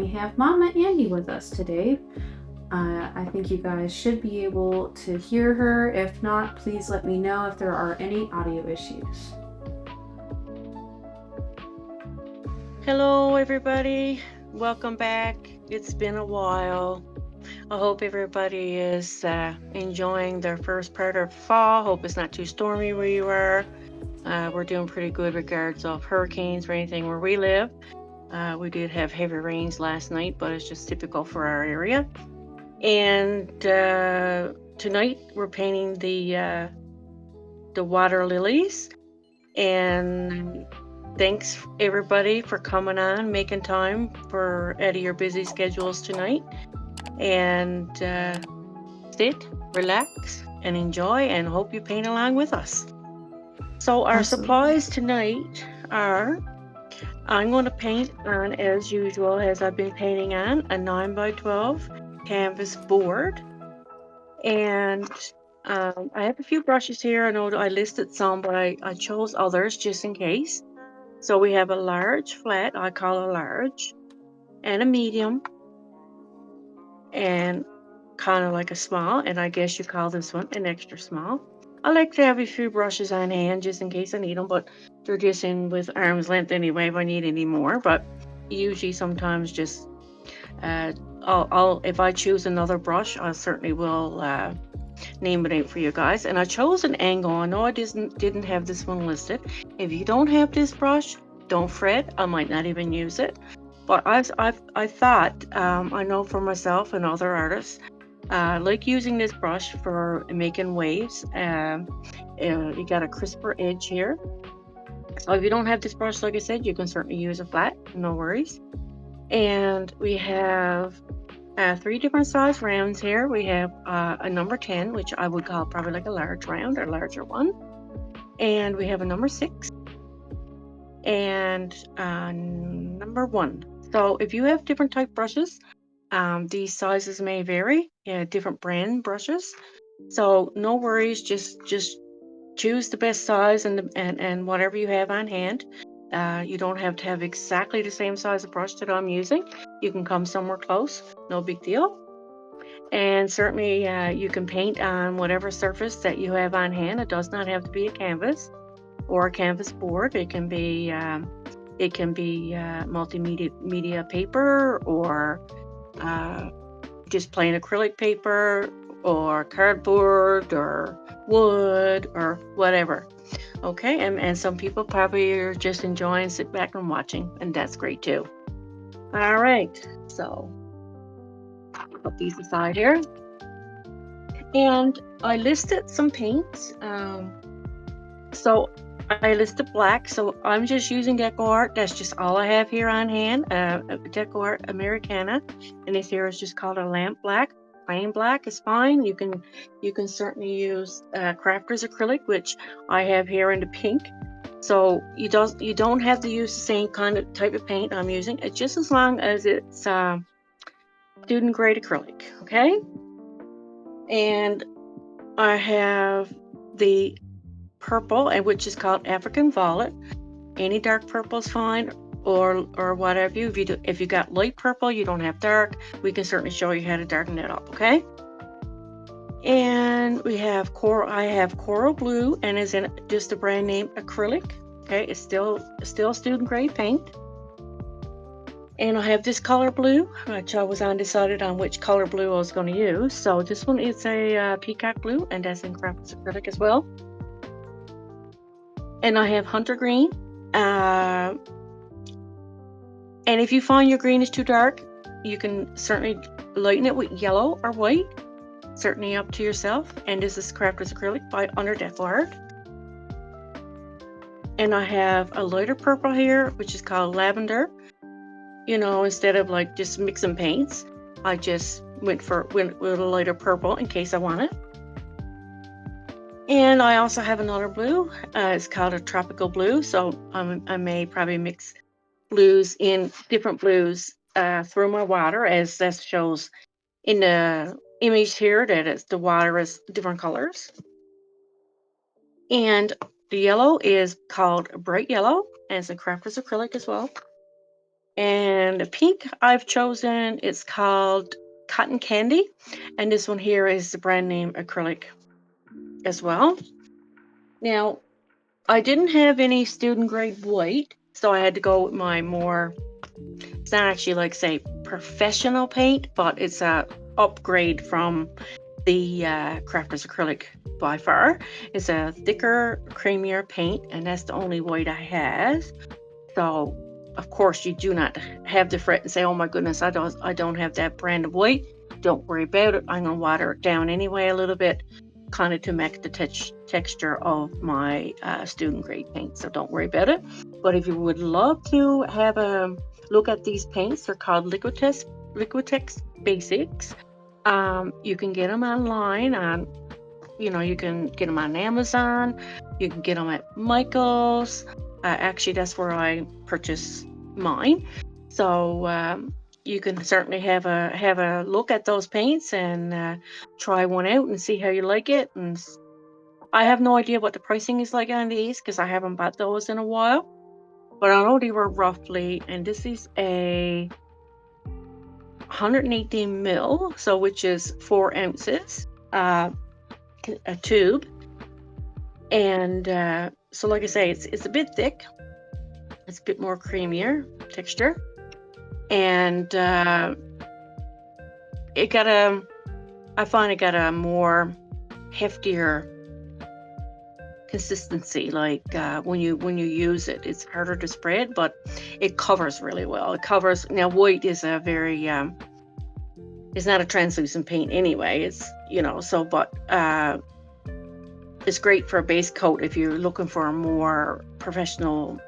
we have Mama Andi with us today. I think you guys should be able to hear her. If not, please let me know if there are any audio issues. Hello, everybody. Welcome back. It's been a while. I hope everybody is enjoying their first part of fall. Hope it's not too stormy where you are. We're doing pretty good regards of hurricanes or anything where we live. We did have heavy rains last night, but it's just typical for our area. And tonight we're painting the water lilies. And thanks everybody for coming on, making time for out of your busy schedules tonight. And sit, relax, and enjoy, and hope you paint along with us. So our supplies tonight are, I'm going to paint on, as usual, as I've been painting on, a 9x12 canvas board. And I have a few brushes here. I know I listed some, but I chose others just in case. So we have a large flat, I call a large, and a medium, and kind of like a small, and I guess you call this one an extra small. I like to have a few brushes on hand just in case I need them, but they're just in with arm's length anyway if I need any more. But usually sometimes just if I choose another brush, I certainly will name it out for you guys. And I chose an angle. I know I didn't have this one listed. If you don't have this brush, don't fret. I might not even use it. But I thought, I know for myself and other artists, like using this brush for making waves. You got a crisper edge here. So if you don't have this brush, like I said, you can certainly use a flat, no worries. And we have 3 different size rounds here. We have a number 10, which I would call probably like a large round or larger one. And we have a number 6 and number 1. So if you have different type brushes, these sizes may vary, different brand brushes. So no worries, just choose the best size and whatever you have on hand. You don't have to have exactly the same size of brush that I'm using. You can come somewhere close, no big deal. And certainly you can paint on whatever surface that you have on hand. It does not have to be a canvas or a canvas board. It can be multimedia paper, or just plain acrylic paper, or cardboard, or wood, or whatever. Okay, and some people probably are just enjoying sitting back and watching, and that's great too. All right, so I'll put these aside here. And I listed some paints. So I listed black, so I'm just using Deco Art. That's just all I have here on hand, Deco Art Americana, and this here is just called a lamp black. Plain black is fine. You can certainly use Crafter's Acrylic, which I have here in the pink. So you don't have to use the same kind of type of paint I'm using. It's just as long as it's student grade acrylic, okay? And I have the purple, and which is called African Violet. Any dark purple is fine, or whatever. If you got light purple, you don't have dark, we can certainly show you how to darken it up, okay? And we have coral. I have coral blue, and is in just the brand name Acrylic. Okay, it's still student grade paint. And I have this color blue, which I was undecided on which color blue I was going to use. So this one is a peacock blue, and that's in Crafter's Acrylic as well. And I have hunter green. And if you find your green is too dark, you can certainly lighten it with yellow or white. Certainly up to yourself. And this is Crafter's Acrylic by Under Deco Art. And I have a lighter purple here, which is called lavender. You know, instead of like just mixing paints, I just went with a lighter purple in case I want it. And I also have another blue. It's called a tropical blue. So I may probably mix blues in different blues through my water, as that shows in the image here, that the water is different colors. And the yellow is called bright yellow, and it's a Crafter's Acrylic as well. And the pink I've chosen is called Cotton Candy. And this one here is the brand name Acrylic as well. Now, I didn't have any student grade white, so I had to go with my more, it's not actually like, say, professional paint, but it's a upgrade from the Crafters Acrylic by far. It's a thicker, creamier paint, and that's the only white I have. So, of course, you do not have to fret and say, "Oh my goodness, I don't have that brand of white." Don't worry about it. I'm gonna water it down anyway a little bit, kind of to match the texture of my student grade paint. So don't worry about it. But if you would love to have a look at these paints, they're called Liquitex Basics. You can get them online on, you can get them on Amazon. You can get them at Michael's. Actually, that's where I purchase mine. So you can certainly have a look at those paints and try one out and see how you like it. And I have no idea what the pricing is like on these because I haven't bought those in a while. But I know they were roughly, and this is a 118 mil, so which is 4 ounces. A tube, and so like I say, it's a bit thick, it's a bit more creamier texture, and I find it got a more heftier consistency. Like when you use it, it's harder to spread, but it covers really well. It covers. Now white is a very it's not a translucent paint anyway. It's but it's great for a base coat if you're looking for a more professional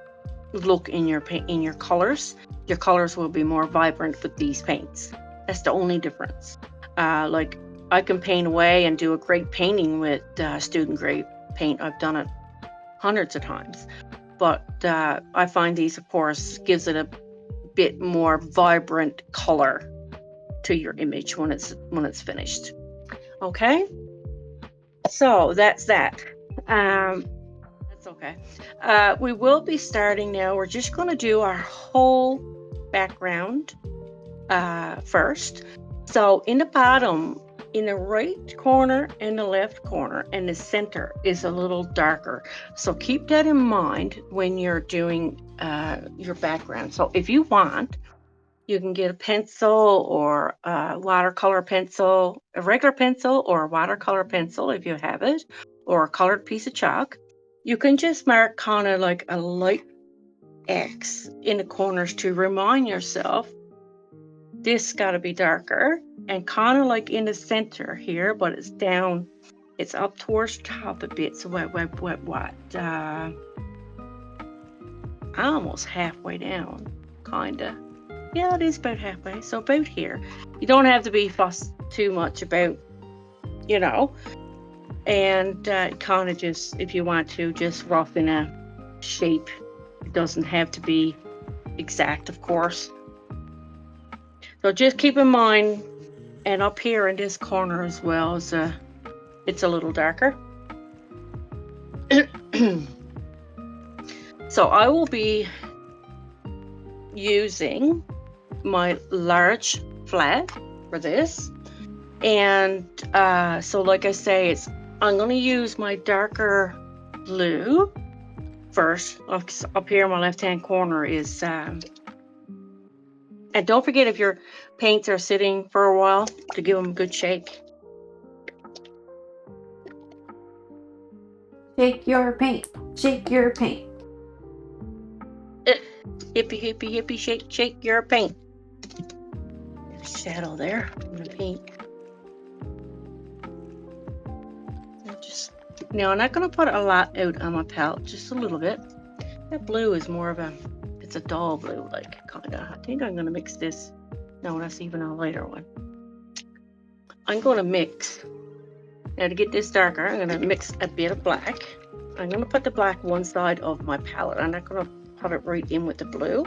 look in your paint, in your colors. Your colors will be more vibrant with these paints. That's the only difference. Like I can paint away and do a great painting with student grade paint. I've done it hundreds of times, but I find these, of course, gives it a bit more vibrant color to your image when it's finished. Okay. So that's that. That's okay. We will be starting now. We're just going to do our whole background first. So in the bottom, in the right corner and the left corner and the center is a little darker. So keep that in mind when you're doing your background. So if you want, you can get a pencil or a watercolor pencil, a regular pencil or a watercolor pencil if you have it, or a colored piece of chalk. You can just mark kind of like a light X in the corners to remind yourself this got to be darker, and kind of like in the center here, but it's down, it's up towards top a bit. So what? Almost halfway down, kind of. Yeah, it is about halfway. So about here. You don't have to be fussed too much about, and kind of just, if you want to, just rough in a shape. It doesn't have to be exact, of course. So just keep in mind, and up here in this corner as well, it's a little darker. So I will be using my large flat for this, and so like I say, I'm going to use my darker blue first. Up here in my left hand corner is and don't forget, if your paints are sitting for a while, to give them a good shake. Shake your paint. Shake your paint. Hippie, hippie, hippie, shake your paint. There's a shadow there on the paint. Now, I'm not going to put a lot out on my palette, just a little bit. That blue is more of it's a dull blue, like, kind of. I think I'm going to mix this. No, that's even a lighter one. I'm going to mix. Now, to get this darker, I'm going to mix a bit of black. I'm going to put the black one side of my palette. I'm not going to put it right in with the blue.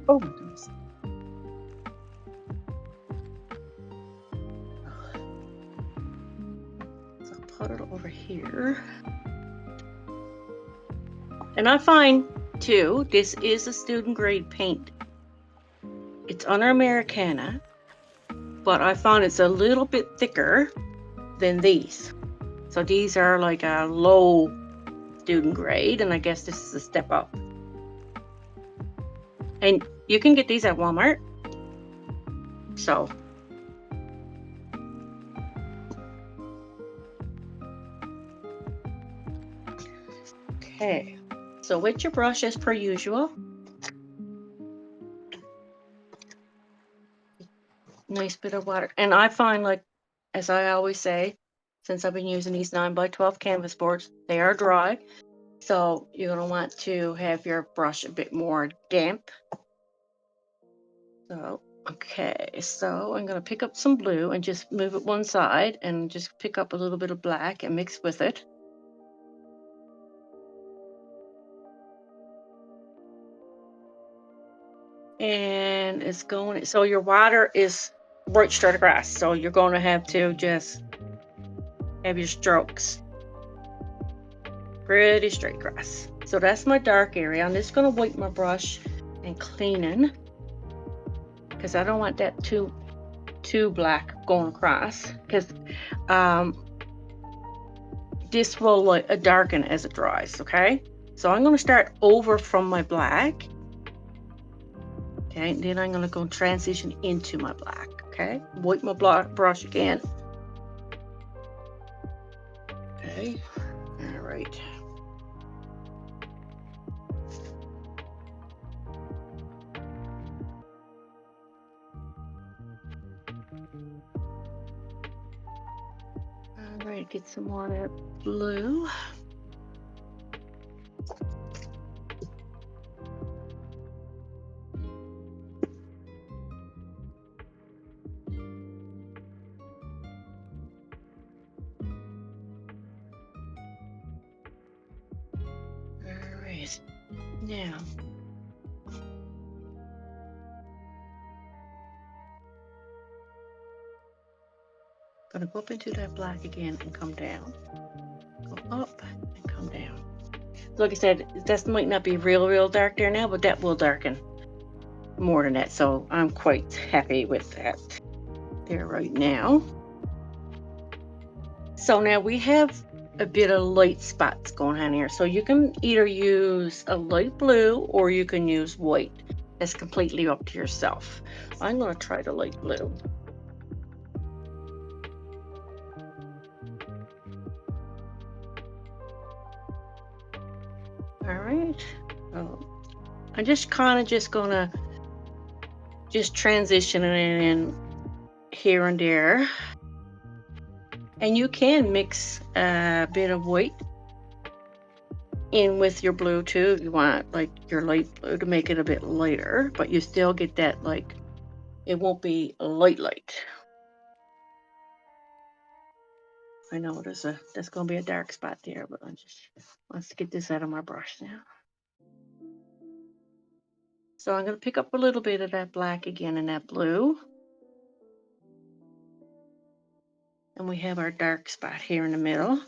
Oh my goodness. So I'll put it over here. And I find too, this is a student grade paint. It's under Americana, but I found it's a little bit thicker than these. So these are like a low student grade, and I guess this is a step up. And you can get these at Walmart. So okay, so with your brush as per usual, nice bit of water. And I find, like, as I always say, since I've been using these 9x12 canvas boards, they are dry. So you're going to want to have your brush a bit more damp. So, okay, so I'm going to pick up some blue and just move it one side and just pick up a little bit of black and mix with it. And it's going, so your water is right straight across. So you're going to have to just have your strokes pretty straight across. So that's my dark area. I'm just going to wipe my brush and cleaning, because I don't want that too black going across, because this will like darken as it dries. Okay, so I'm going to start over from my black. Okay, and then I'm going to go transition into my black. Okay, wipe my brush again. Okay, all right. All right, get some more of that blue. All right, now gonna go up into that black again and come down. Go up and come down. Like I said, that might not be real dark there now, but that will darken more than that. So I'm quite happy with that there right now. So now we have a bit of light spots going on here. So you can either use a light blue or you can use white. That's completely up to yourself. I'm going to try the light blue. All right. I'm just kind of just going to just transition it in here and there. And you can mix a bit of white in with your blue too if you want, like your light blue, to make it a bit lighter, but you still get that, like, it won't be light. I know that's gonna be a dark spot there, but let's get this out of my brush now. So I'm gonna pick up a little bit of that black again and that blue. And we have our dark spot here in the middle.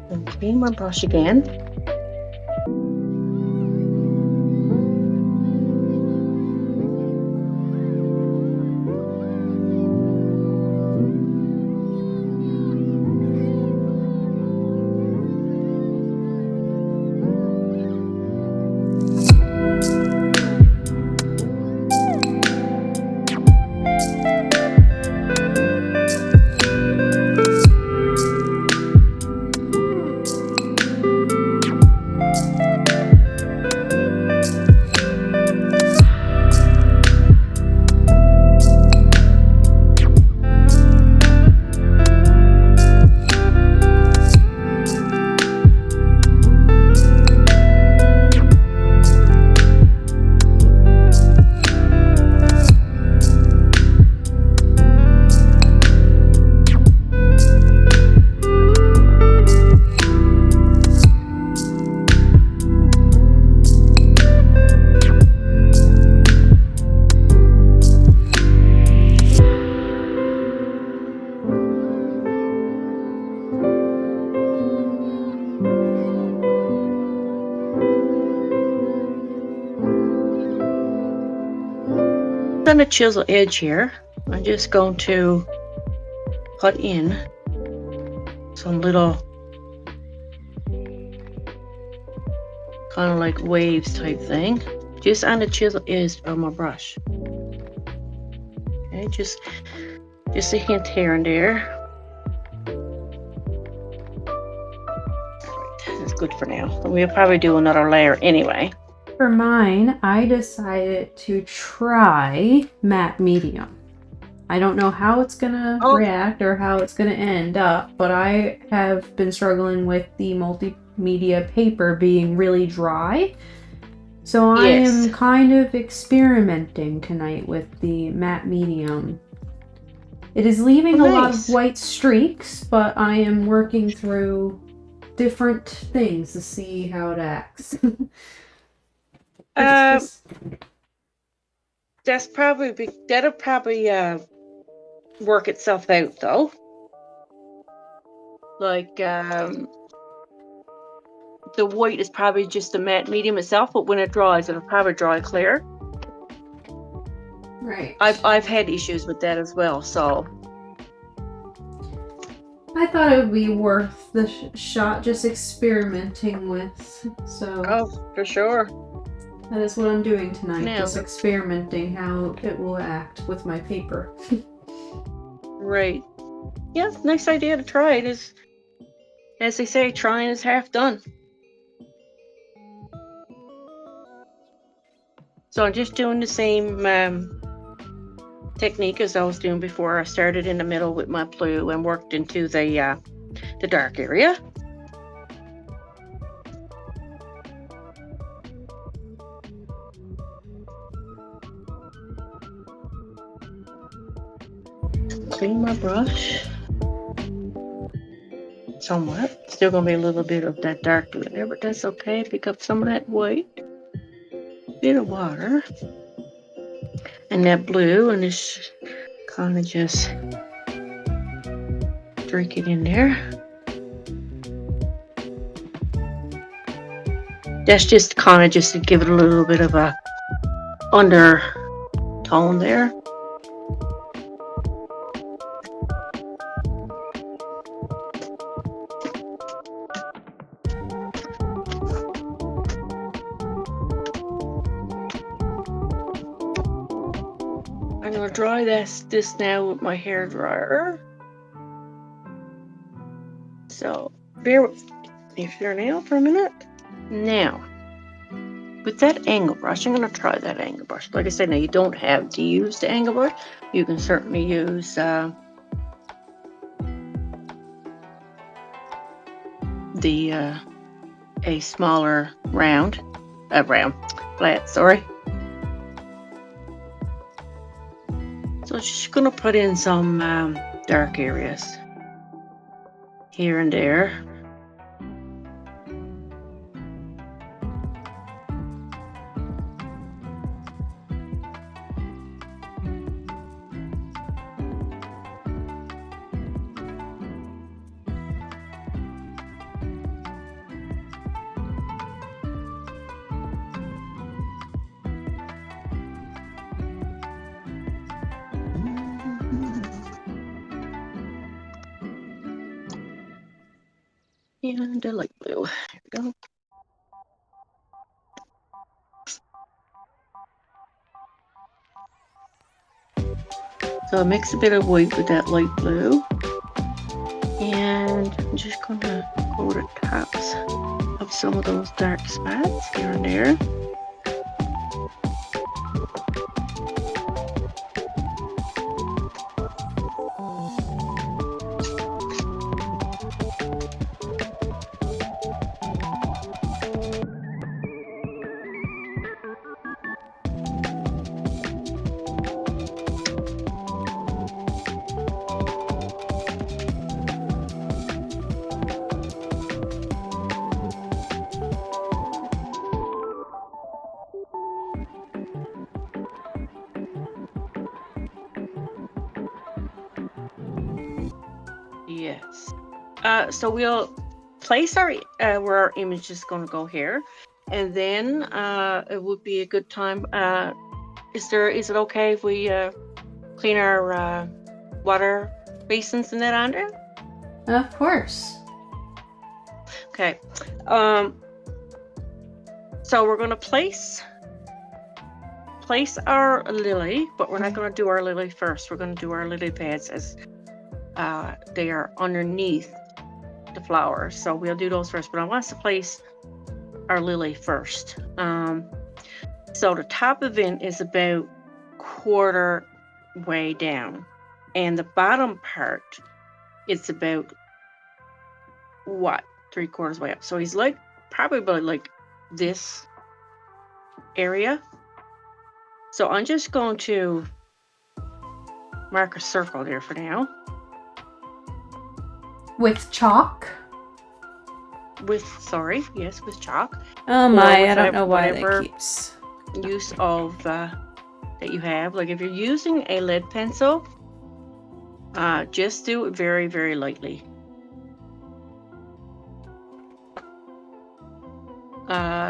And clean my brush again. done a chisel edge here, I'm just going to put in some little kind of like waves type thing, just on the chisel edge of my brush. Okay, just a hint here and there. Alright, that's good for now. We'll probably do another layer anyway. For mine, I decided to try matte medium. I don't know how it's gonna react or how it's gonna end up, but I have been struggling with the multimedia paper being really dry. So I am kind of experimenting tonight with the matte medium. It is leaving a lot of white streaks, but I am working through different things to see how it acts. That'll probably work itself out though. Like the white is probably just the matte medium itself, but when it dries, it'll probably dry clear. Right. I've had issues with that as well, so I thought it would be worth the shot, just experimenting with. So for sure. That is what I'm doing tonight, just experimenting how it will act with my paper. Right. Yeah, nice idea to try it. Is, as they say, trying is half done. So I'm just doing the same technique as I was doing before. I started in the middle with my blue and worked into the dark area. Clean my brush somewhat. Still gonna be a little bit of that dark blue there, but that's okay. Pick up some of that white, bit of water, and that blue, and just kind of just drink it in there. That's just kind of just to give it a little bit of a undertone there. I'm gonna dry this now with my hair dryer. So bear with me there now for a minute. Now, with that angle brush, I'm gonna try that angle brush. Like I said, now you don't have to use the angle brush. You can certainly use a smaller flat, sorry. So just gonna put in some dark areas here and there. And a light blue. Here we go. So I mix a bit of white with that light blue. And I'm just going to go to the tops of some of those dark spots here and there. Yes. So we'll place our where our image is going to go here, and then it would be a good time. Is it okay if we clean our water basins and that under? Of course. Okay. So we're gonna place our lily, but we're not gonna do our lily first. We're gonna do our lily pads as they are underneath the flowers. So we'll do those first, but I want us to place our lily first. So the top of it is about quarter way down, and the bottom part it's about what, 3/4 way up. So he's like probably like this area. So I'm just going to mark a circle there for now. With chalk? With chalk. Oh my, I don't know why that keeps. Use of that you have. Like if you're using a lead pencil, just do it very, very lightly.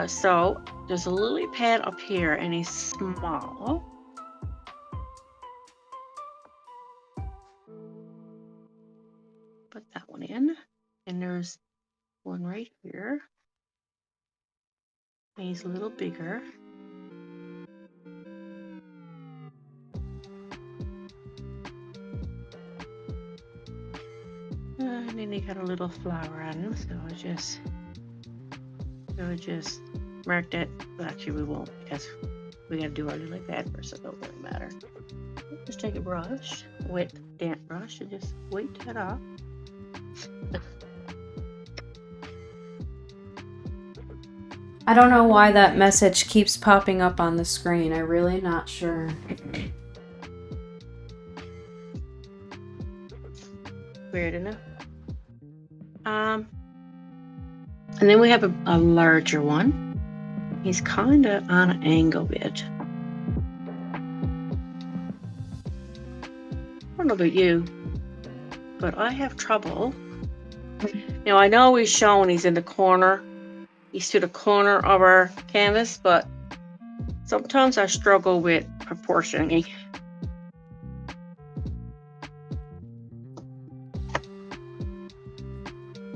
So there's a lily pad up here and he's small. Put that one in, and there's one right here. And he's a little bigger. And then they got a little flower on him, so I just mark that. Well, actually, we won't because we gotta do our lily pad first, so it don't really matter. Just take a brush, wet, damp brush, and just wipe that off. I don't know why that message keeps popping up on the screen. I'm really not sure. Weird enough. And then we have a larger one. He's kind of on an angle bit. I don't know about you, but I have trouble. Now I know he's showing he's in the corner. He's to the corner of our canvas, but sometimes I struggle with proportioning.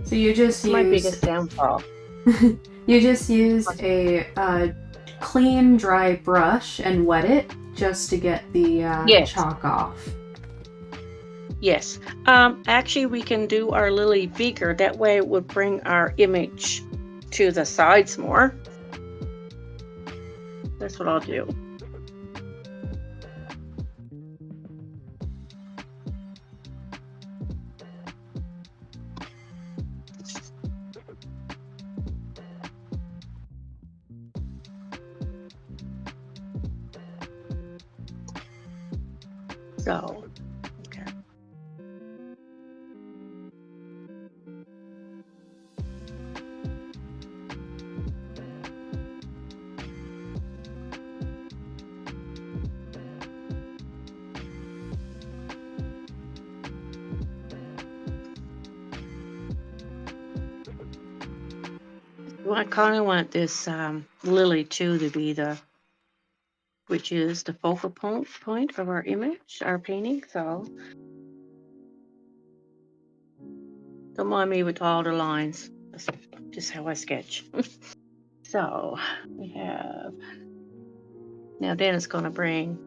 So you just my biggest downfall. You just used a clean, dry brush and wet it just to get the chalk off. Yes. Actually, we can do our lily bigger. That way it would bring our image to the sides more. That's what I'll do. So, okay. I kind of want this lily too to be which is the focal point of our image, our painting. So don't mind me with all the lines. That's just how I sketch. So we have, now then it's going to bring,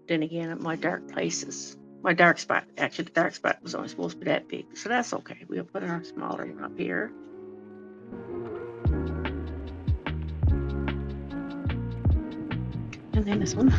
then again, at my dark places. My dark spot, actually the dark spot was only supposed to be that big. So that's okay. We'll put our smaller one up here. And then this one.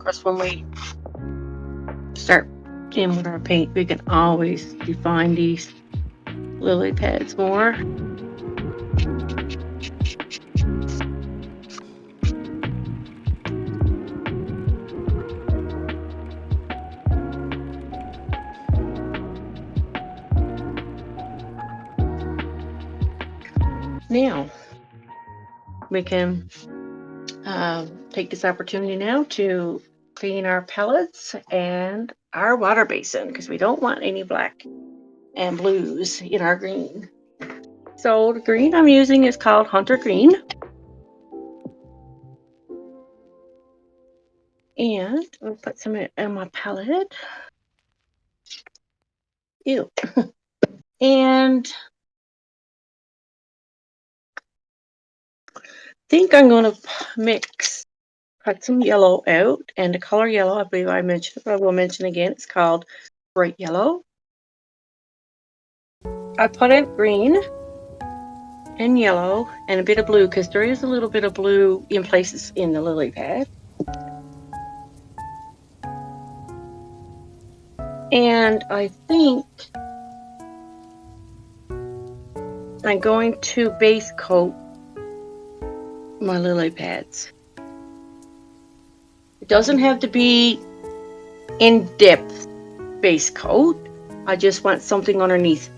course, when we start in with our paint, we can always define these lily pads more. Now, we can take this opportunity now to clean our palettes and our water basin, because we don't want any black and blues in our green. So the green I'm using is called Hunter Green. And I'll put some in my palette. Ew. And I think I'm going to cut some yellow out. And the color yellow, I believe I mentioned it, but I will mention again, it's called bright yellow. I put out green and yellow and a bit of blue, because there is a little bit of blue in places in the lily pad. And I think I'm going to base coat my lily pads. It doesn't have to be in-depth base coat. I just want something underneath,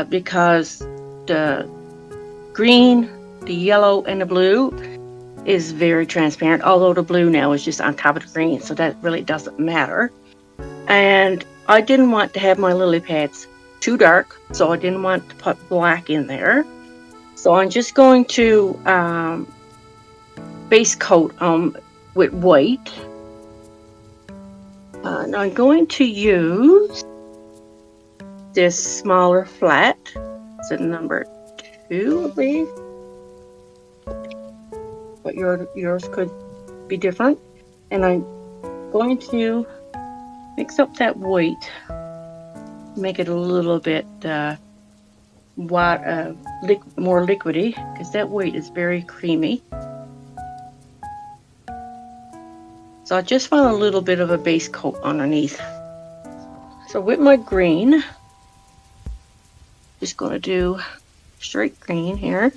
because the green, the yellow, and the blue is very transparent, although the blue now is just on top of the green, so that really doesn't matter. And I didn't want to have my lily pads too dark, so I didn't want to put black in there. So I'm just going to base coat with white. And I'm going to use this smaller flat. It's a number 2, I believe. But yours could be different. And I'm going to mix up that white, make it a little bit more liquidy, because that white is very creamy. So I just want a little bit of a base coat underneath. So with my green, just going to do straight green here.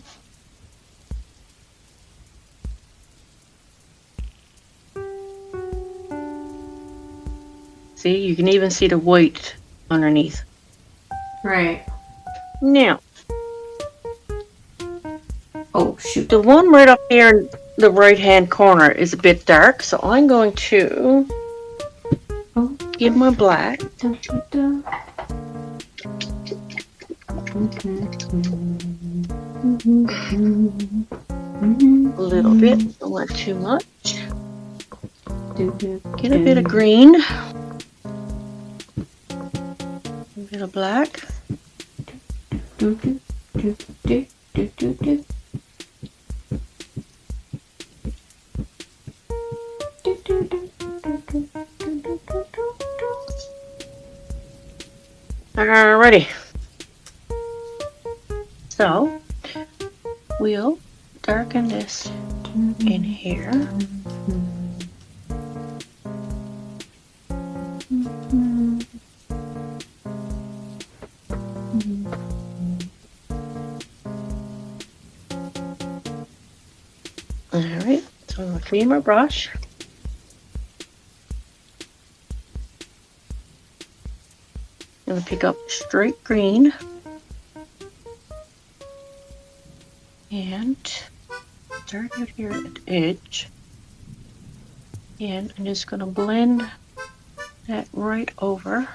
See, you can even see the white underneath. Right. Now, oh shoot, the one right up here in the right hand corner is a bit dark, so I'm going to give my black a little bit, don't want too much. Get a bit of green, a bit of black. Alrighty. So we'll darken this in here. Alright, so I'm going to clean my brush. I'm going to pick up straight green and start out here at the edge, and I'm just going to blend that right over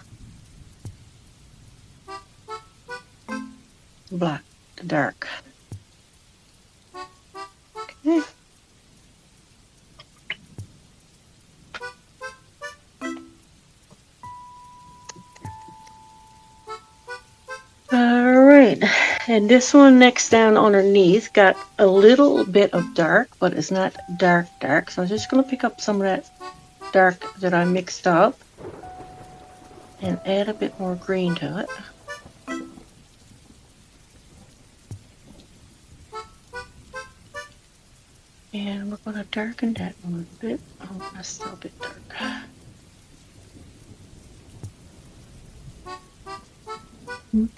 black to dark. Okay. Alright, and this one next down underneath got a little bit of dark, but it's not dark, so I'm just going to pick up some of that dark that I mixed up and add a bit more green to it. And we're going to darken that a little bit. Oh, that's still a bit dark. You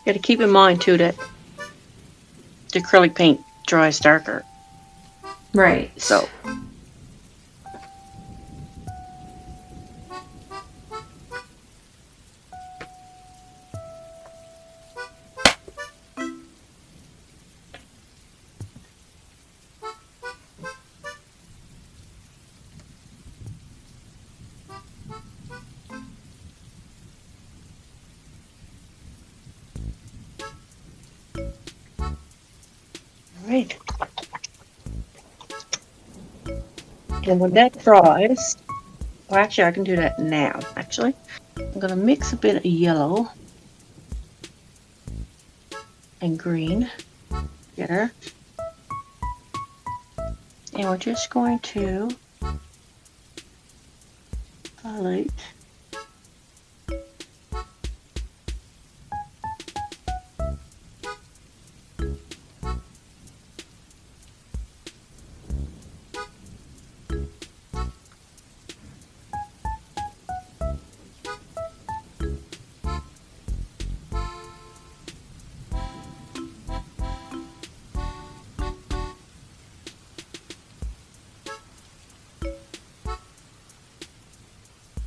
got to keep in mind too that the acrylic paint dries darker. Right. So. Right. And when that dries, well, actually, I can do that now. Actually, I'm going to mix a bit of yellow and green together. And we're just going to highlight.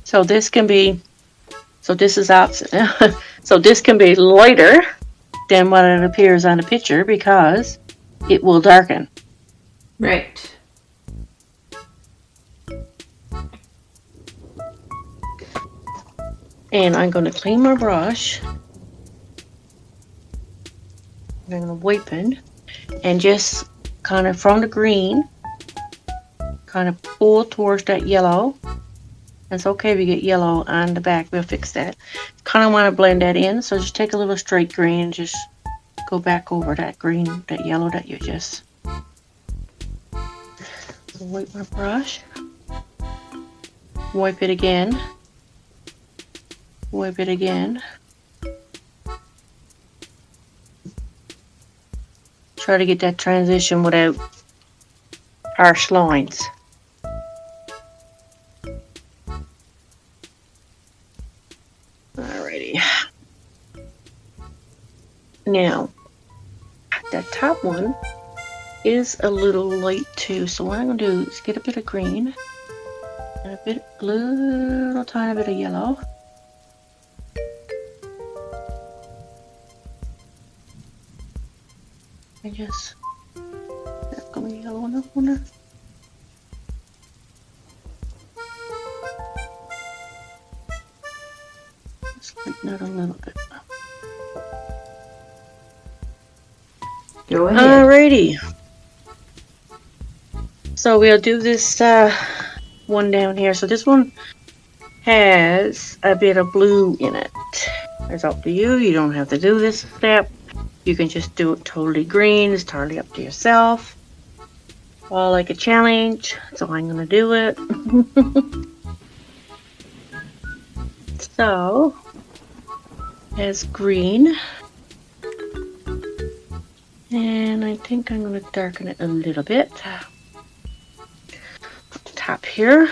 So this can be, so this is opposite. So this can be lighter than what it appears on the picture because it will darken. Right. And I'm going to clean my brush. I'm going to wipe it and just kind of from the green, kind of pull towards that yellow. It's okay if you get yellow on the back. We'll fix that. Kind of want to blend that in. So just take a little straight green and just go back over that green, that yellow that you just. Wipe my brush. Wipe it again. Wipe it again. Try to get that transition without harsh lines. Alrighty. Now, that top one is a little light too, so what I'm going to do is get a bit of green and a little tiny bit of yellow. And just, that's going to be yellow in the corner. Just lighten it a little bit. Go ahead. Alrighty. So we'll do this one down here. So this one has a bit of blue in it. It's up to you. You don't have to do this step. You can just do it totally green. It's totally up to yourself. All like a challenge. So I'm going to do it. So, as green. And I think I'm going to darken it a little bit. Top here.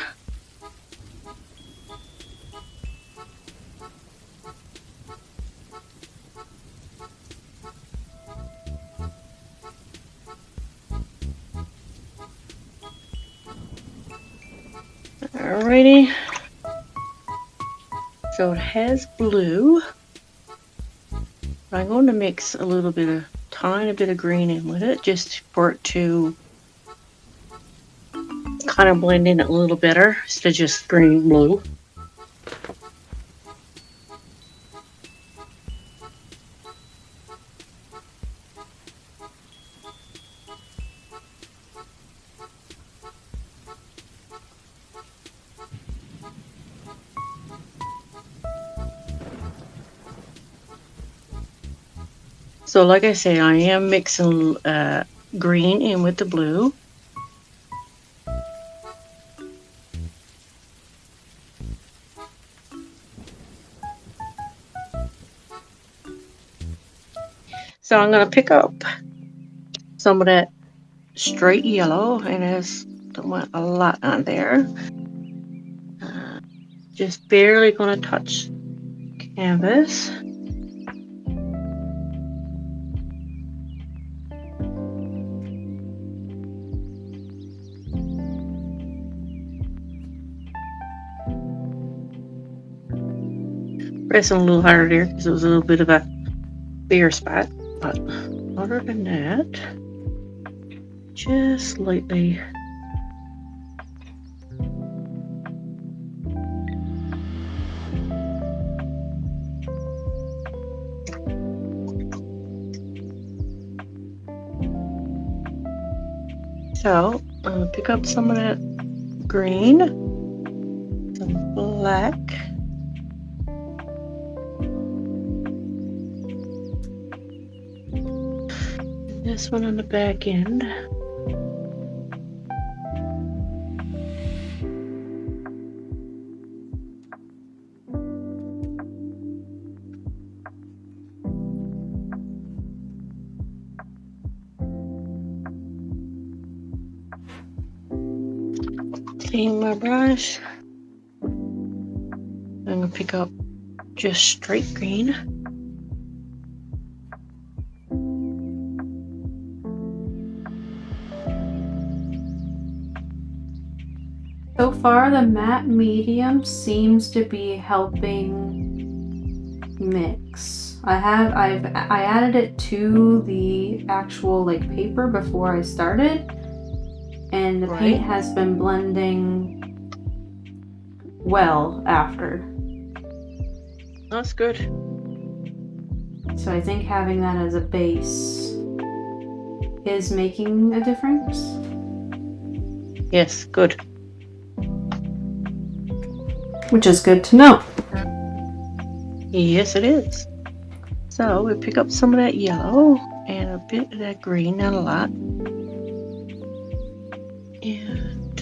Alrighty. So it has blue. I'm going to mix a little bit of, tiny bit of green in with it, just for it to kind of blend in a little better instead of just green blue. So like I say, I am mixing green in with the blue. So I'm going to pick up some of that straight yellow, and don't want a lot on there. Just barely going to touch canvas. Pressing a little harder there because it was a little bit of a bare spot, but other than that, just lightly. So I'm going to pick up some of that green, some black, and this one on the back end. Clean my brush. I'm going to pick up just straight green. So far, the matte medium seems to be helping mix. I added it to the actual like paper before I started, and the paint has been blending well after. That's good. So I think having that as a base is making a difference. Yes, good. Which is good to know. Yes, it is. So we pick up some of that yellow and a bit of that green, not a lot. And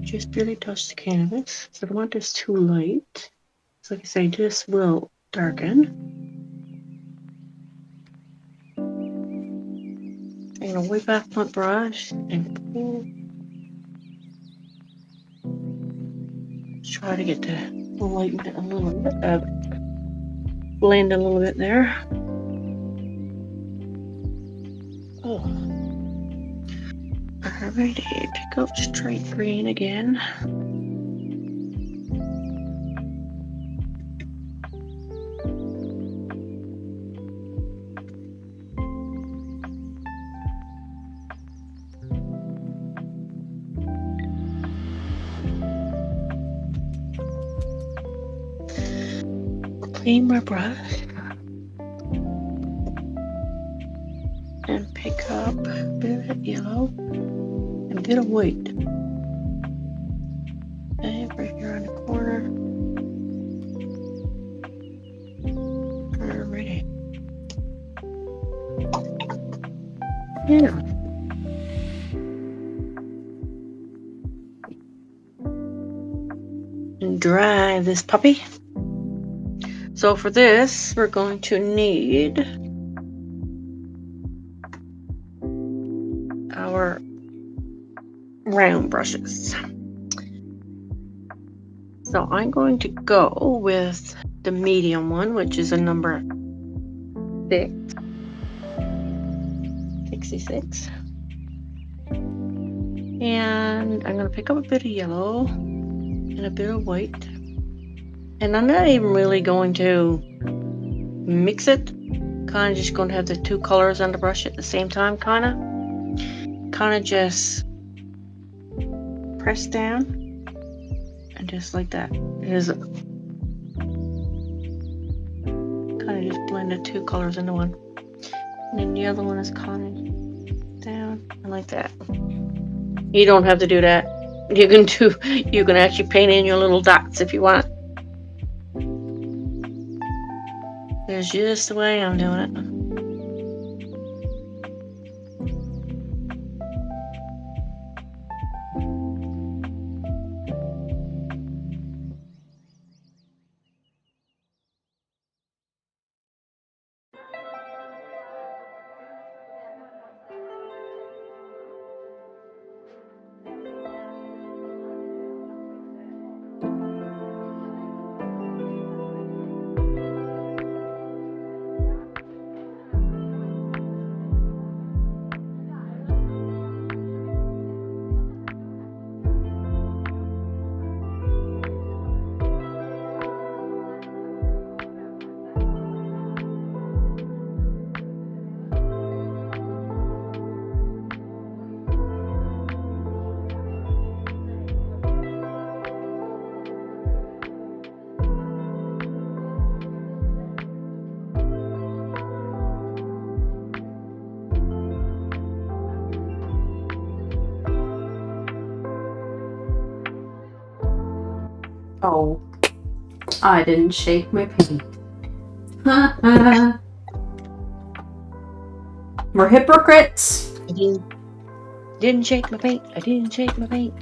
just barely touch the canvas. So I don't want this too light. So like I say, this will darken. I'm going to wipe off my brush and pull. Try to get to lighten it a little bit, blend a little bit there. Oh. Alrighty, pick up straight green again. Clean my brush and pick up a bit of that yellow and a bit of white. And right here on the corner. Alrighty. Yeah. And dry this puppy. So for this, we're going to need our round brushes. So I'm going to go with the medium one, which is a number 66. And I'm going to pick up a bit of yellow and a bit of white. And I'm not even really going to mix it. Kind of just going to have the two colors on the brush at the same time, kind of just press down and just like that. It is kind of just blend the two colors into one. And then the other one is kind of down and like that. You don't have to do that. You can actually paint in your little dots if you want. That's just the way I'm doing it. Oh, I didn't shake my paint. We're hypocrites. I didn't shake my paint. I didn't shake my paint.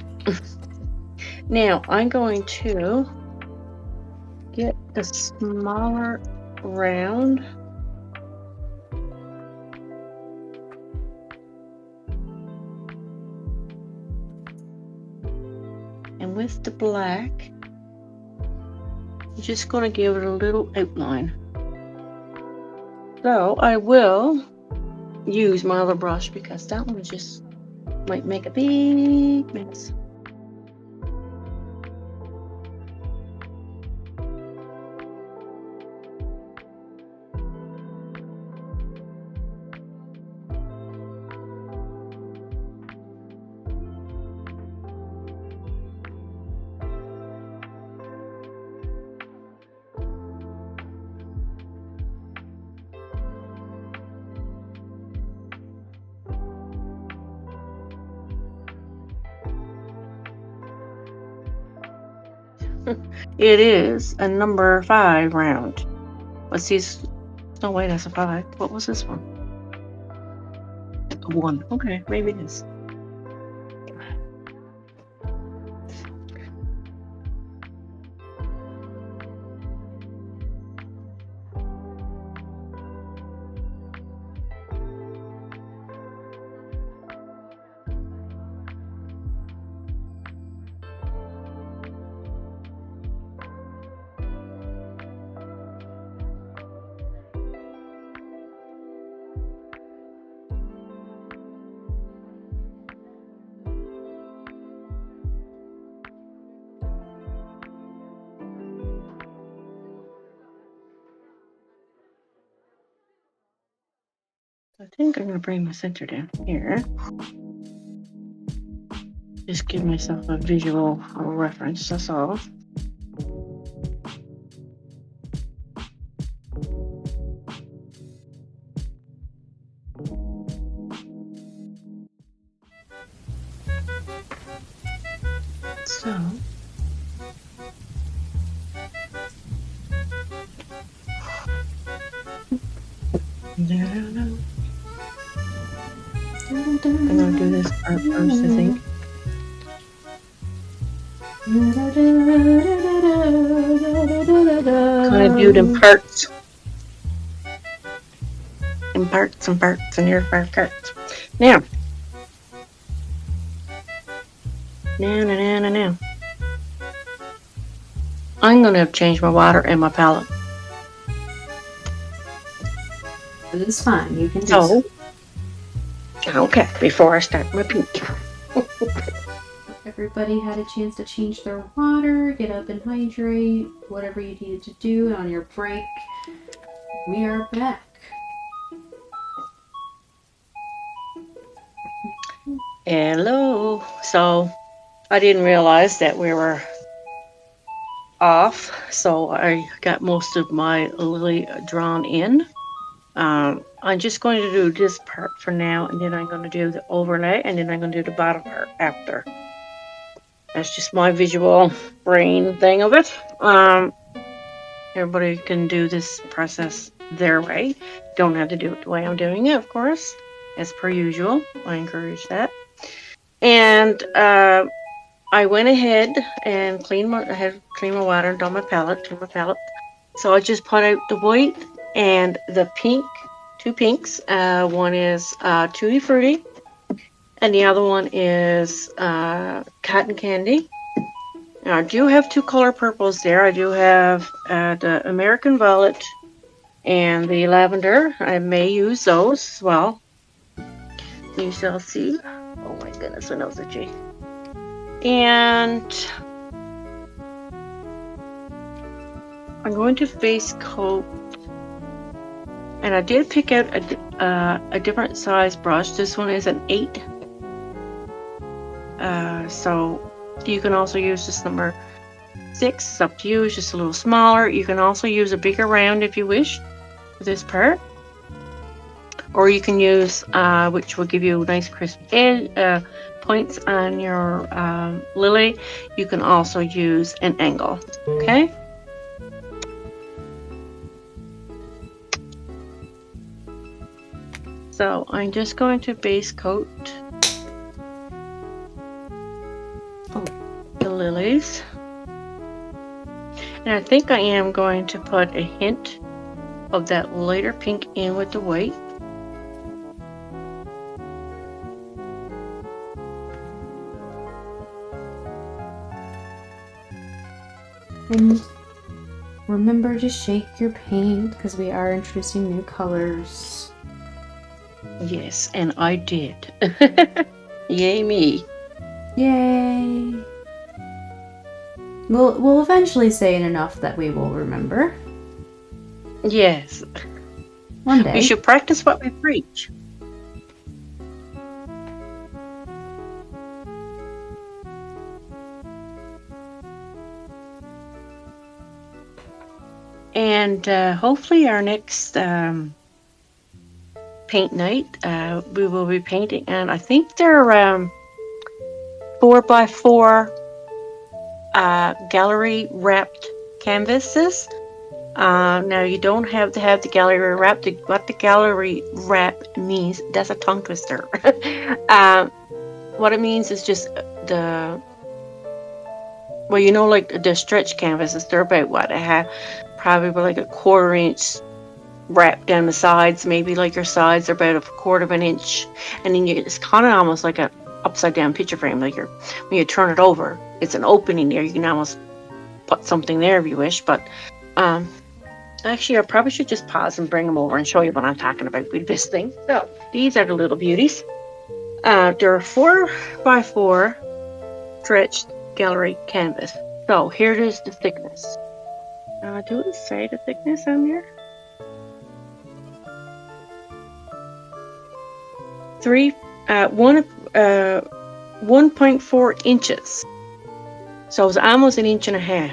Now I'm going to get a smaller round. And with the black, I'm just going to give it a little outline. So I will use my other brush because that one just might make a big mess. It is a number 5 round. What's these? No, wait, that's a 5. What was this one? A 1. Okay, maybe it is. I think I'm going to bring my center down here. Just give myself a visual reference, that's all. So, I'm going to do this part first, I think. Kind of do it in parts. In parts and parts, and here's parts. Now. Now. I'm going to change my water and my palette. This is fine. You can do so. Okay, before I start my pink. Everybody had a chance to change their water, get up and hydrate, whatever you needed to do on your break. We are back. Hello. So I didn't realize that we were off, so I got most of my Lilly drawn in. I'm just going to do this part for now, and then I'm going to do the overlay, and then I'm going to do the bottom part after. That's just my visual brain thing of it. Everybody can do this process their way. Don't have to do it the way I'm doing it, of course, as per usual. I encourage that. And I went ahead and cleaned my water, done my palette, cleaned my palette. So I just put out the white and the pink, 2 pinks. One is Tutti Frutti, and the other one is Cotton Candy. Now I do have 2 color purples there. I do have the American Violet and the Lavender. I may use those as well. You shall see. Oh my goodness, when I was itchy. And I'm going to face coat, and I did pick out a different size brush. This one is an 8, so you can also use this number 6. It's up to you. It's just a little smaller. You can also use a bigger round if you wish for this part, or you can use which will give you a nice crisp edge, points on your Lily, you can also use an angle. Okay? So I'm just going to base coat the lilies. And I think I am going to put a hint of that lighter pink in with the white. And remember to shake your paint because we are introducing new colors. Yes, and I did. Yay me. Yay! We'll eventually say it enough that we will remember. Yes. One day. We should practice what we preach. And hopefully our next paint night, we will be painting, and I think they're 4x4 gallery wrapped canvases. Now you don't have to have the gallery wrap. What the gallery wrap means, that's a tongue twister. What it means is just well, you know, like the stretch canvases, they're about what? Probably like a 1/4 inch wrap down the sides. Maybe like your sides are about a 1/4 of an inch, and then it's kind of almost like a upside down picture frame. Like when you turn it over, it's an opening there. You can almost put something there if you wish. But actually, I probably should just pause and bring them over and show you what I'm talking about with this thing. So these are the little beauties. They're 4x4 stretched gallery canvas. So here is the thickness. Do it say the thickness on there? 1.4 inches. So it's almost 1.5 inches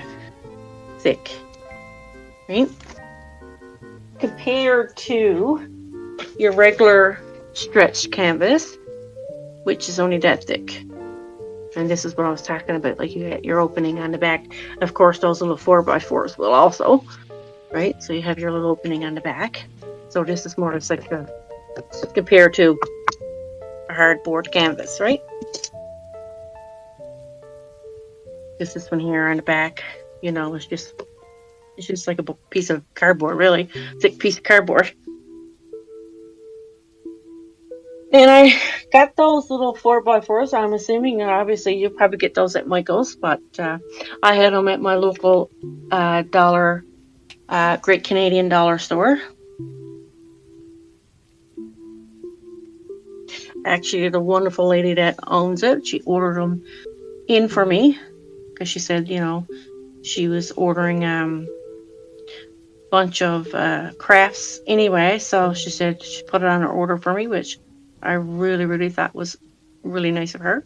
thick, right? Compared to your regular stretched canvas, which is only that thick. And this is what I was talking about, like you get your opening on the back. Of course, those little 4x4s will also, right? So you have your little opening on the back. So this is more just like compared to a hardboard canvas, right? This one here on the back, you know, it's just like a piece of cardboard, really thick piece of cardboard. And I got those little 4x4s. I'm assuming, obviously, you probably get those at Michael's, but I had them at my local Great Canadian Dollar store. Actually, the wonderful lady that owns it, she ordered them in for me because she said, you know, she was ordering bunch of crafts anyway, so she said she put it on her order for me, which I really, really thought was really nice of her.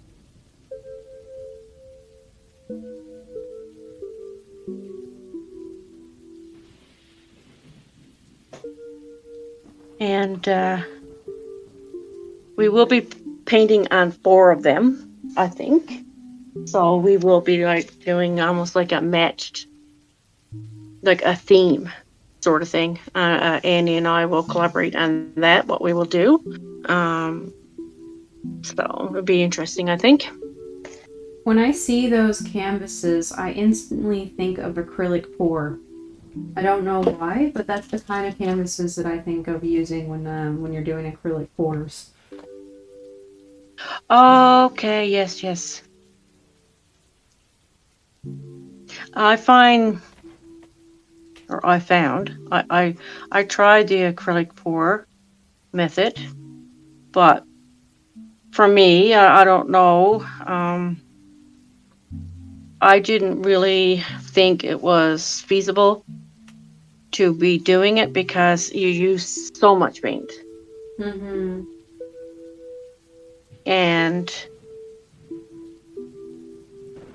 And we will be painting on 4 of them, I think. So we will be like doing almost like a matched, like a theme sort of thing. Andi and I will collaborate on that, what we will do. So it'll be interesting, I think. When I see those canvases, I instantly think of acrylic pour. I don't know why, but that's the kind of canvases that I think of using when you're doing acrylic pours. Okay, yes. I found I tried the acrylic pour method, but for me, I don't know. I didn't really think it was feasible to be doing it because you use so much paint. Mm-hmm. And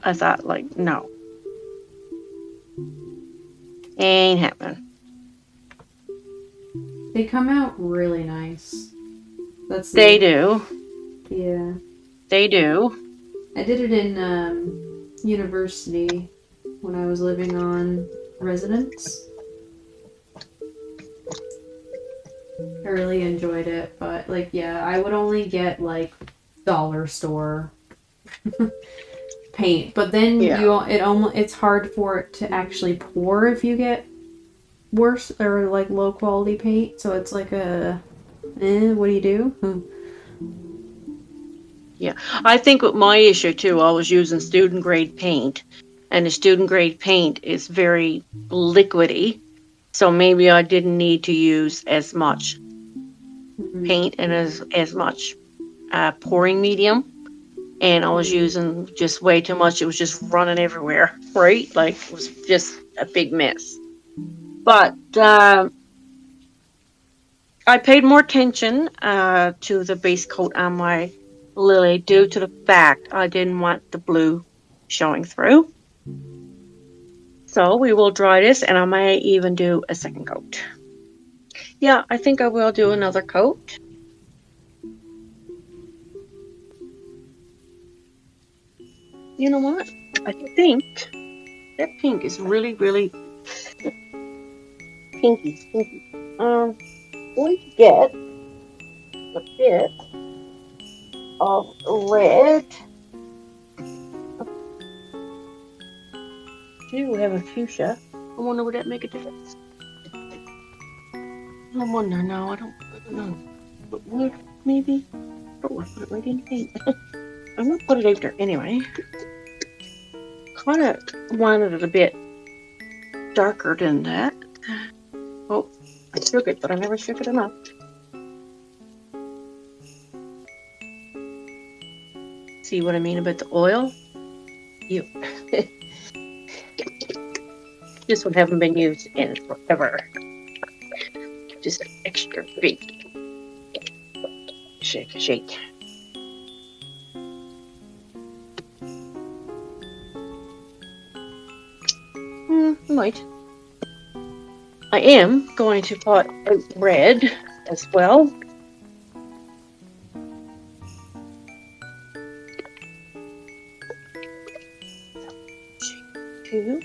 I thought, like, no. Ain't happening. They come out really nice. They do. Yeah. they do. I did it in university when I was living on residence. I really enjoyed it, but like, yeah, I would only get like dollar store paint, but then it's hard for it to actually pour if you get worse or like low quality paint. So it's like what do you do? Yeah, I think with my issue too, I was using student grade paint, and the student grade paint is very liquidy, so maybe I didn't need to use as much paint and as much pouring medium, and I was using just way too much. It was just running everywhere, right? Like it was just a big mess. But I paid more attention to the base coat on my Lilly due to the fact I didn't want the blue showing through. So we will dry this, and I may even do a second coat. Yeah, I think I will do another coat. You know what? I think that pink is really, really pinky. I'm going to get a bit of red. Do have a fuchsia. I wonder would that make a difference. I wonder. No, I don't know. But would maybe? Oh, I put it right in the paint. I'm gonna put it out there anyway. Kind of wanted it a bit darker than that. Oh, I shook it, but I never shook it enough. See what I mean about the oil? This one haven't been used in forever. Just an extra big. Shake. Might. I am going to put out red as well. Two.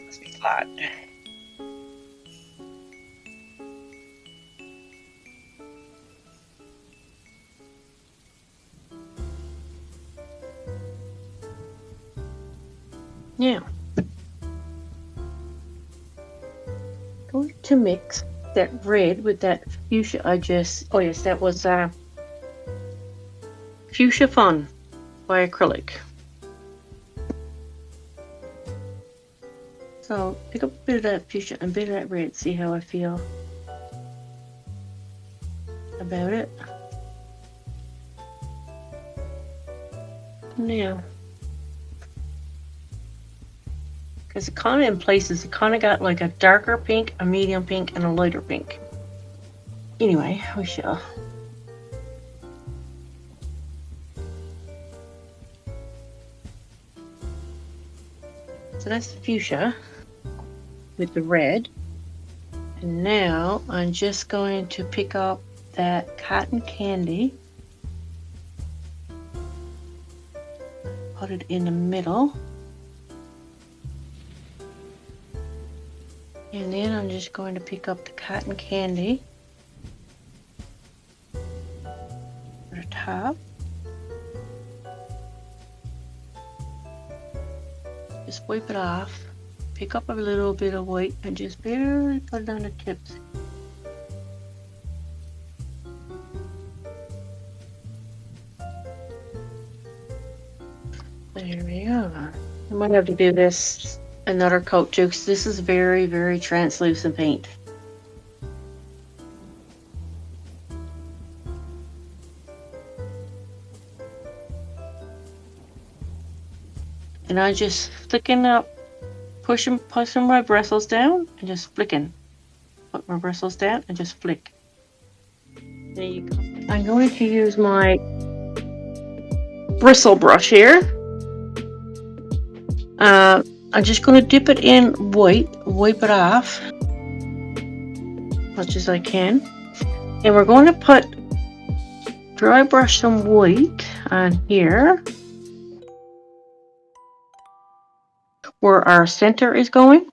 Must be hot. Now, going to mix that red with that fuchsia oh yes, that was Fuchsia Fun by Acrylic. So pick up a bit of that fuchsia and a bit of that red, see how I feel about it. Now, because it kind of in places, it kind of got like a darker pink, a medium pink, and a lighter pink. Anyway, we shall. So that's the fuchsia with the red. And now I'm just going to pick up that cotton candy. Put it in the middle. And then I'm just going to pick up the cotton candy for the top. Just wipe it off. Pick up a little bit of white and just barely put it on the tips. There we go. I might have to do this another coat too, because this is very, very translucent paint. And I just flicking up, pushing my bristles down and just flicking. Put my bristles down and just flick. There you go. I'm going to use my bristle brush here. I'm just going to dip it in white, wipe it off as much as I can. And we're going to dry brush some white on here where our center is going.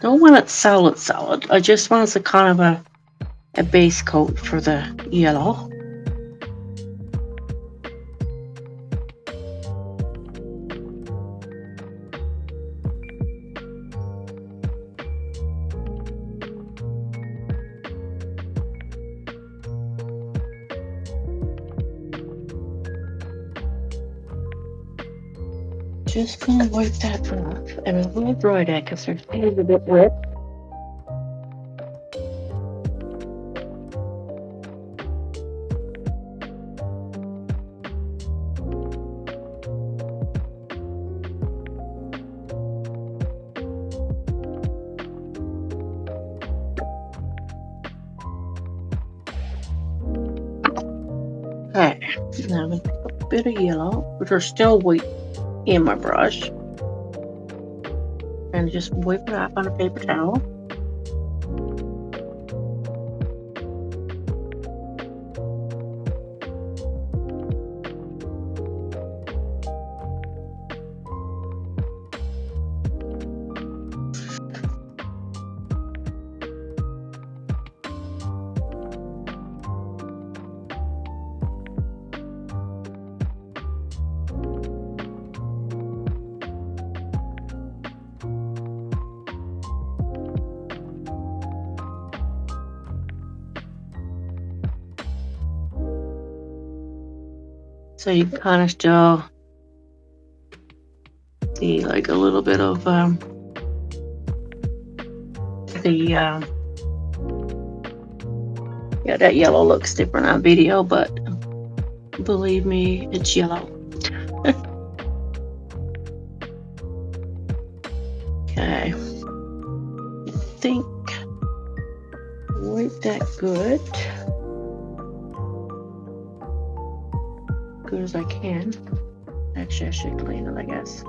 Don't want it solid. I just want a kind of a base coat for the yellow. Just gonna wipe that off and a little dry that because there's a little bit wet. Okay, now I'm gonna pick up a bit of yellow, but there's still white in my brush. And just wipe it off on a paper towel. So you can kind of still see like a little bit of yeah, that yellow looks different on video, but believe me, it's yellow. Okay, I think wipe that good as I can. Actually, I should clean it, I guess.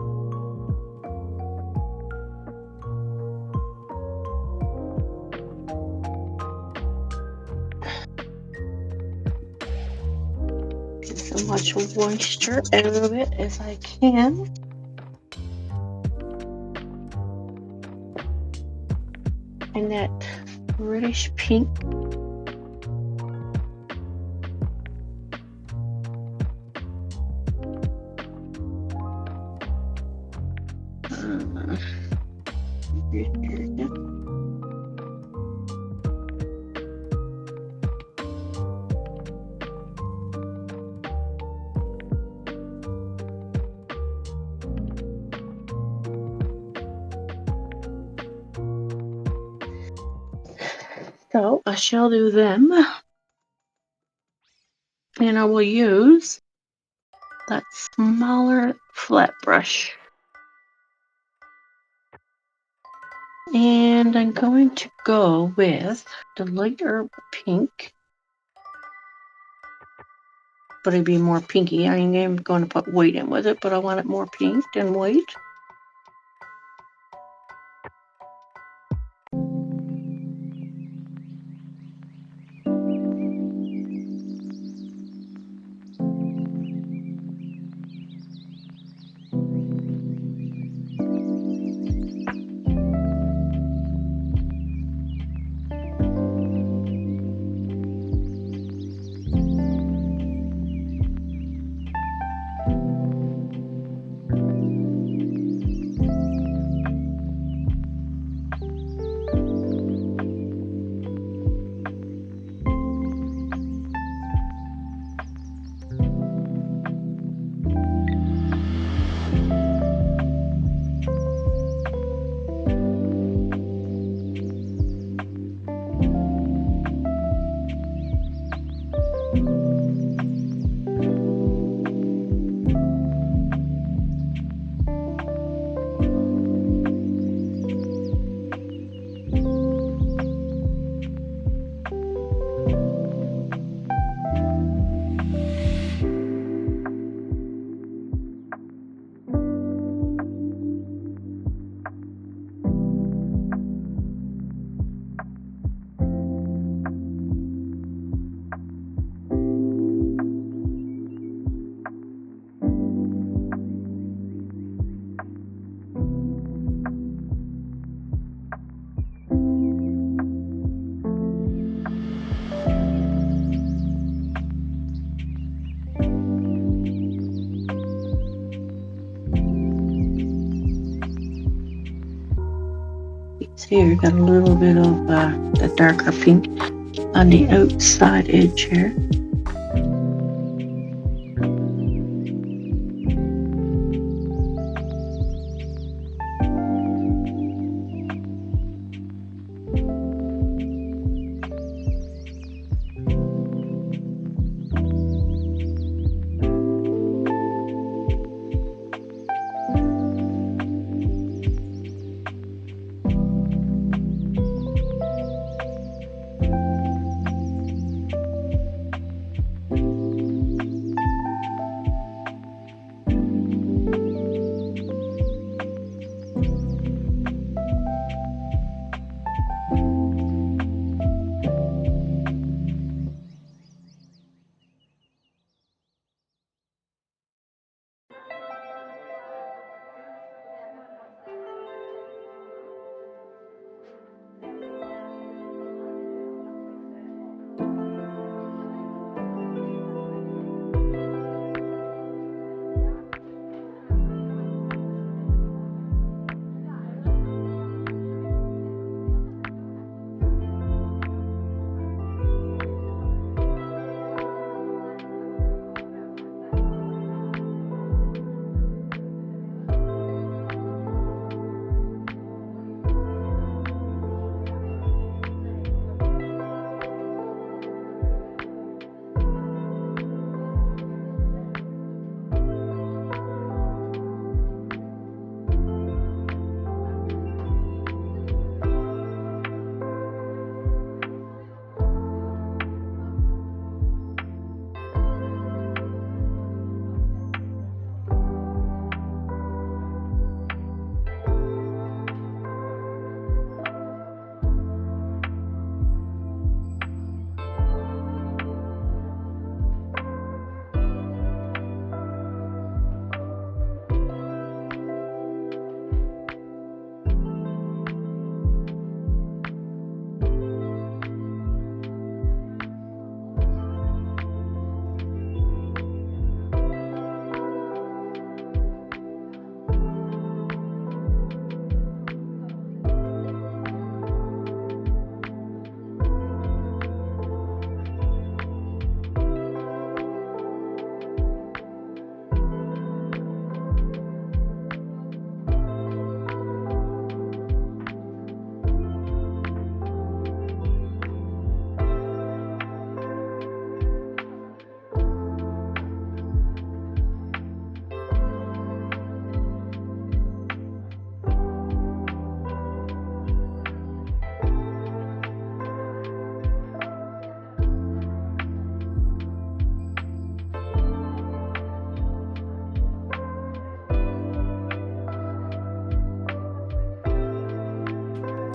Get as much moisture out of it as I can. And that reddish pink. So I shall do them, and I will use that smaller flat brush. And I'm going to go with the lighter pink, but it'd be more pinky. I am going to put white in with it, but I want it more pink than white. See, we got a little bit of the darker pink on the outside edge here.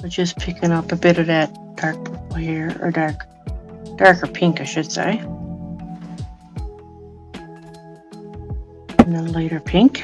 So just picking up a bit of that dark purple here, or darker pink, I should say. And then lighter pink.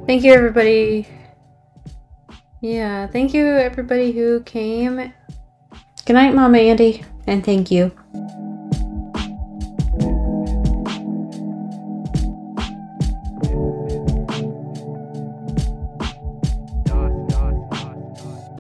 Thank you, everybody. Yeah, thank you, everybody who came. Good night, Mama Andi, and thank you.